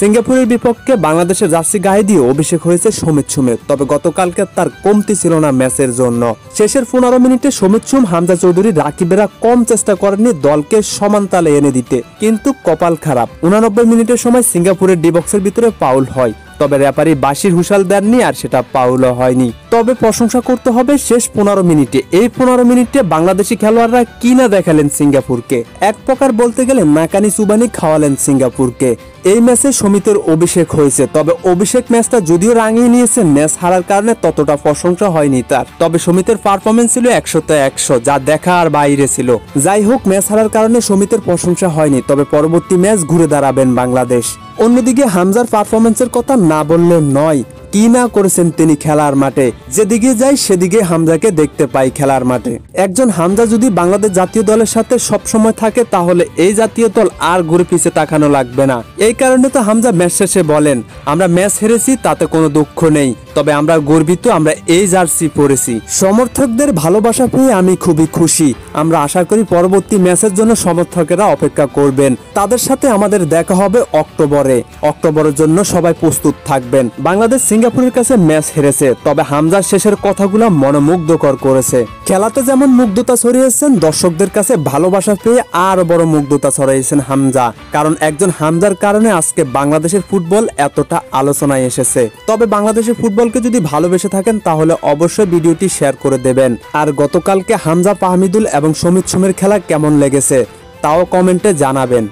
সিঙ্গাপুরের বিপক্ষে বাংলাদেশের জার্সি গায়ে দিয়ে অভিষেক হয়েছে সমিত সুমের, তবে গতকালকে তার কমতি ছিল না ম্যাচের জন্য। শেষের 15 মিনিটে সমিত সুম, হামজা চৌধুরী, রাকিবেরা কম চেষ্টা করেননি দলকে সমান তালে এনে দিতে, কিন্তু কপাল খারাপ। 89 মিনিটের সময় সিঙ্গাপুরের ডি বক্সের ভিতরে ফাউল হয়, তবে রেফারি বাঁশির হুঁশিয়ার দেননি আর সেটা ফাউলও হয়নি। তবে প্রশংসা করতে হবে শেষ 15 মিনিটে। এই 15 মিনিটে বাংলাদেশি খেলোয়াড়রা কি না দেখালেন সিঙ্গাপুরকে, এক প্রকার বলতে গেলে নাকানি চুবানি খাওয়ালেন সিঙ্গাপুরকে। এই ম্যাচে সমিতের অভিষেক হয়েছে, তবে অভিষেক ম্যাচটা যদিও রাঙিয়ে নিয়েছে, ম্যাচ হারার কারণে ততটা প্রশংসা হয়নি তার। তবে সমিতের পারফরমেন্স ছিল 100তে 100, যা দেখা আর বাইরে ছিল। যাই হোক, ম্যাচ হারার কারণে সমিতের প্রশংসা হয়নি, তবে পরবর্তী ম্যাচ ঘুরে দাঁড়াবেন বাংলাদেশ। অন্যদিকে হামজার পারফরমেন্সের কথা না বললে নয়, কি না করেছেন তিনি খেলার মাঠে। যেদিকে যাই সেদিকে হামজাকে দেখতে পাই খেলার মাঠে। একজন হামজা যদি বাংলাদেশ জাতীয় দলের সাথে সব সময় থাকে, তাহলে এই জাতীয় দল আর ঘুরে পিছে তাকানো লাগবে না। এই কারণে তো হামজা ম্যাচ শেষে বলেন, আমরা ম্যাচ হেরেছি তাতে কোনো দুঃখ নেই, তবে আমরা গর্বিত আমরা এই জার্সি পরেছি। সমর্থকদের ভালোবাসা পেয়ে আমি খুবই খুশি। আমরা আশা করি পরবর্তী ম্যাচের জন্য সমর্থকেরা অপেক্ষা করবেন। তাদের সাথে আমাদের দেখা হবে অক্টোবরের জন্য সবাই প্রস্তুত থাকবেন। বাংলাদেশ সিঙ্গাপুরের কাছে ম্যাচ হেরেছে, তবে হামজার শেষের কথাগুলো মনোমুগ্ধকর করেছে। খেলাতে যেমন মুগ্ধতা ছড়িয়েছেন, দর্শকদের কাছে ভালোবাসা পেয়ে আরো বড় মুগ্ধতা ছড়িয়েছেন হামজা। কারণ একজন হামজার কারণে আজকে বাংলাদেশের ফুটবল এতটা আলোচনায় এসেছে। তবে বাংলাদেশের ফুটবলকে যদি ভালোবেসে থাকেন, তাহলে অবশ্যই ভিডিওটি শেয়ার করে দেবেন। আর গতকালকে হামজা, ফাহমিদুল এবং সমিত সুমের খেলা কেমন লেগেছে তাও কমেন্টে জানাবেন।